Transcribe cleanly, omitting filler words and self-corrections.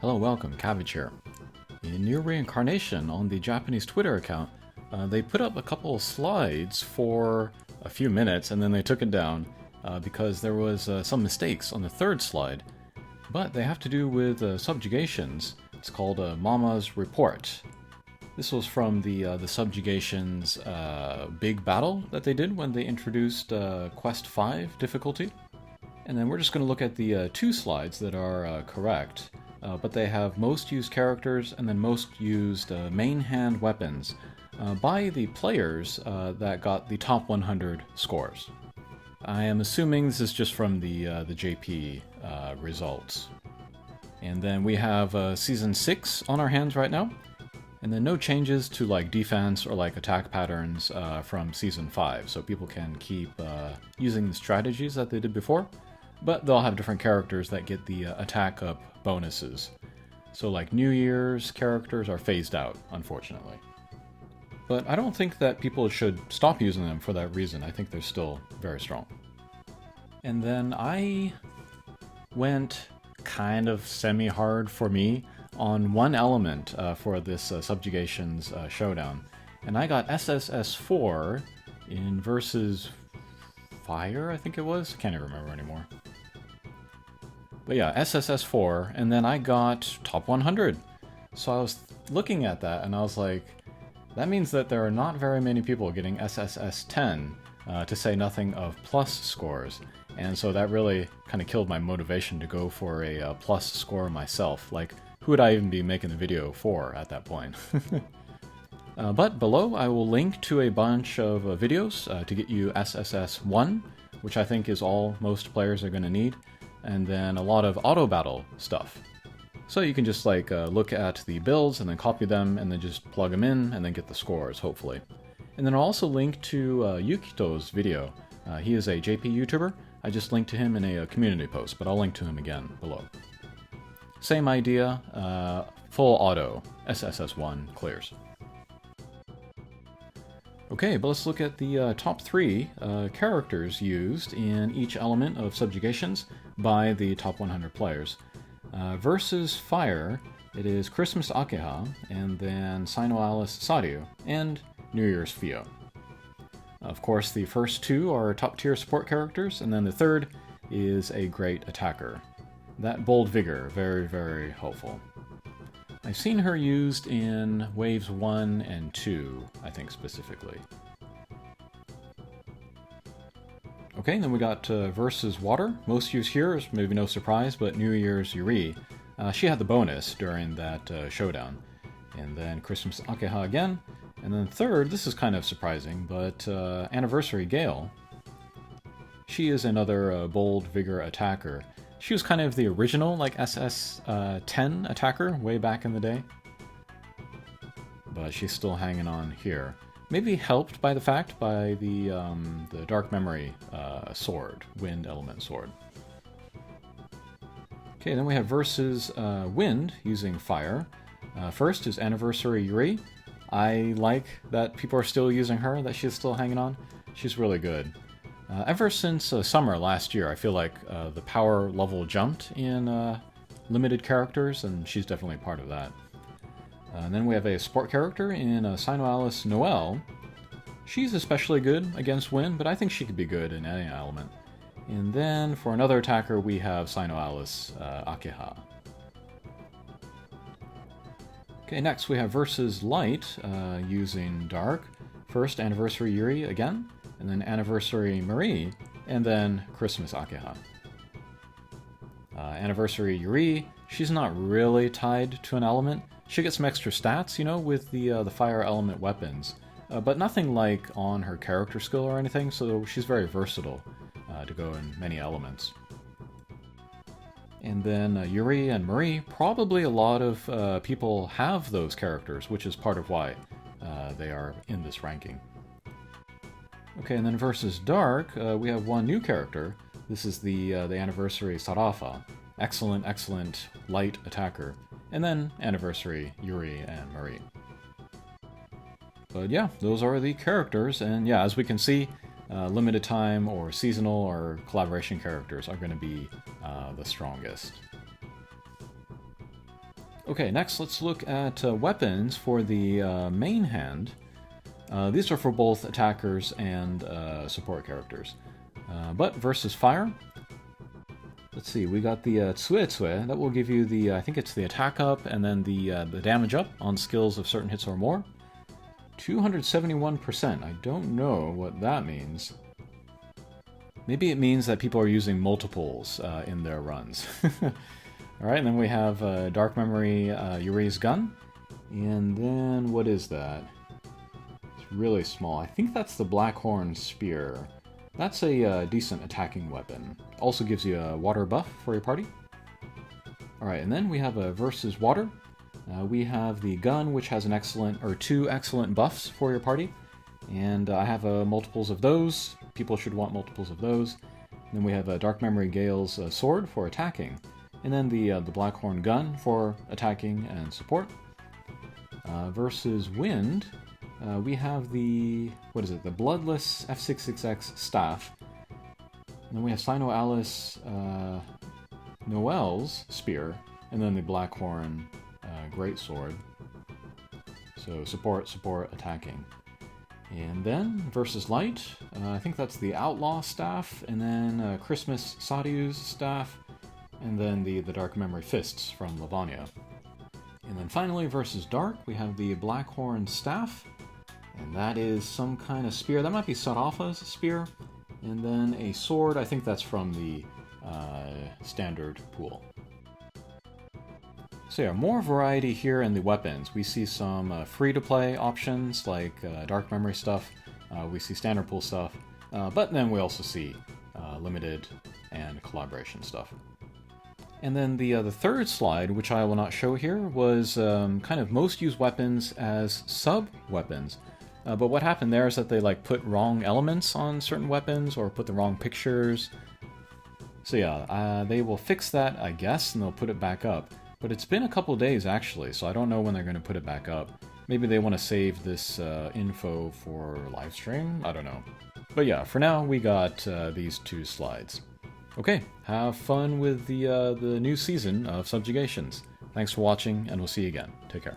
Hello, welcome, Cabbage here. In Nier Reincarnation on the Japanese Twitter account, they put up a couple of slides for a few minutes and then they took it down because there was some mistakes on the third slide. But they have to do with subjugations. It's called Mama's Report. This was from the Subjugations big battle that they did when they introduced Quest 5 difficulty. And then we're just going to look at the two slides that are correct. But they have most used characters and then most used main hand weapons by the players that got the top 100 scores. I am assuming this is just from the JP results. And then we have Season 6 on our hands right now. And then no changes to like defense or like attack patterns from Season 5. So people can keep using the strategies that they did before. But they'll have different characters that get the attack up bonuses. So like New Year's characters are phased out, unfortunately. But I don't think that people should stop using them for that reason. I think they're still very strong. And then I went kind of semi-hard for me on one element for this Subjugations Showdown. And I got SSS4 in versus Fire, I think it was? Can't even remember anymore. But yeah, SSS4, and then I got top 100. So I was looking at that, and I was like, that means that there are not very many people getting SSS10, to say nothing of plus scores. And so that really kind of killed my motivation to go for a plus score myself. Like, who would I even be making the video for at that point? But below, I will link to a bunch of videos to get you SSS1, which I think is all most players are going to need. And then a lot of auto battle stuff. So you can just like look at the builds and then copy them and then just plug them in and then get the scores, hopefully. And then I'll also link to Yukito's video. He is a JP YouTuber. I just linked to him in a community post, but I'll link to him again below. Same idea, full auto, SSS1 clears. Okay, but let's look at the top 3 characters used in each element of Subjugations by the top 100 players. Versus Fire, it is Christmas Akeha, and then Sino Alice Saryu, and New Year's Fio. Of course, the first 2 are top-tier support characters, and then the third is a great attacker. That Bold Vigor, very, very helpful. I've seen her used in Waves 1 and 2, I think specifically. Okay, then we got Versus Water. Most used here is maybe no surprise, but New Year's Yuri. She had the bonus during that showdown. And then Christmas Akeha again. And then third, this is kind of surprising, but Anniversary Gale. She is another Bold Vigor attacker. She was kind of the original, like, SS10 attacker way back in the day. But she's still hanging on here. Maybe helped by the fact by the Dark Memory sword, Wind Element sword. Okay, then we have versus Wind using Fire. First is Anniversary Yuri. I like that people are still using her, that she's still hanging on. She's really good. Ever since summer last year, I feel like the power level jumped in limited characters, and she's definitely part of that. And then we have a support character in Sino Alice Noelle. She's especially good against Wind, but I think she could be good in any element. And then for another attacker, we have Sino Alice Akeha. Okay, next we have versus Light using Dark. First, Anniversary Yuri again. And then Anniversary Marie, and then Christmas Akeha. Anniversary Yuri, she's not really tied to an element. She gets some extra stats, you know, with the fire element weapons, but nothing like on her character skill or anything, so she's very versatile to go in many elements. And then Yuri and Marie, probably a lot of people have those characters, which is part of why they are in this ranking. Okay, and then versus Dark, we have one new character. This is the Anniversary Sarafa. Excellent, excellent light attacker. And then Anniversary Yuri and Marie. But yeah, those are the characters, and yeah, as we can see, limited time or seasonal or collaboration characters are going to be the strongest. Okay, next let's look at weapons for the main hand. These are for both attackers and support characters. But versus fire, let's see, we got the Tsue. That will give you the, I think it's the attack up and then the damage up on skills of certain hits or more. 271%. I don't know what that means. Maybe it means that people are using multiples in their runs. Alright, and then we have Dark Memory Yuri's gun. And then, what is that? It's really small. I think that's the Blackhorn Spear. That's a decent attacking weapon. Also gives you a water buff for your party. Alright, and then we have a versus water. We have the gun, which has an excellent, or 2 excellent buffs for your party. And I have multiples of those. People should want multiples of those. And then we have Dark Memory Gale's sword for attacking. And then the Blackhorn gun for attacking and support. Versus wind, we have the, what is it, the Bloodless F66X staff. And then we have Sino Alice Noel's spear. And then the Blackhorn greatsword. So support, attacking. And then versus light, I think that's the Outlaw staff, and then Christmas Sadiu's staff, and then the Dark Memory fists from Lavanya. And then finally versus dark, we have the Blackhorn staff, and that is some kind of spear. That might be Sarafa's spear. And then a sword, I think that's from the standard pool. So yeah, more variety here in the weapons. We see some free-to-play options like Dark Memory stuff. We see standard pool stuff. But then we also see limited and collaboration stuff. And then the third slide, which I will not show here, was kind of most used weapons as sub-weapons. But what happened there is that they like put wrong elements on certain weapons or put the wrong pictures. So yeah, they will fix that, I guess, and they'll put it back up. But it's been a couple days, actually, so I don't know when they're going to put it back up. Maybe they want to save this info for live stream? I don't know. But yeah, for now, we got these 2 slides. Okay, have fun with the new season of Subjugations. Thanks for watching, and we'll see you again. Take care.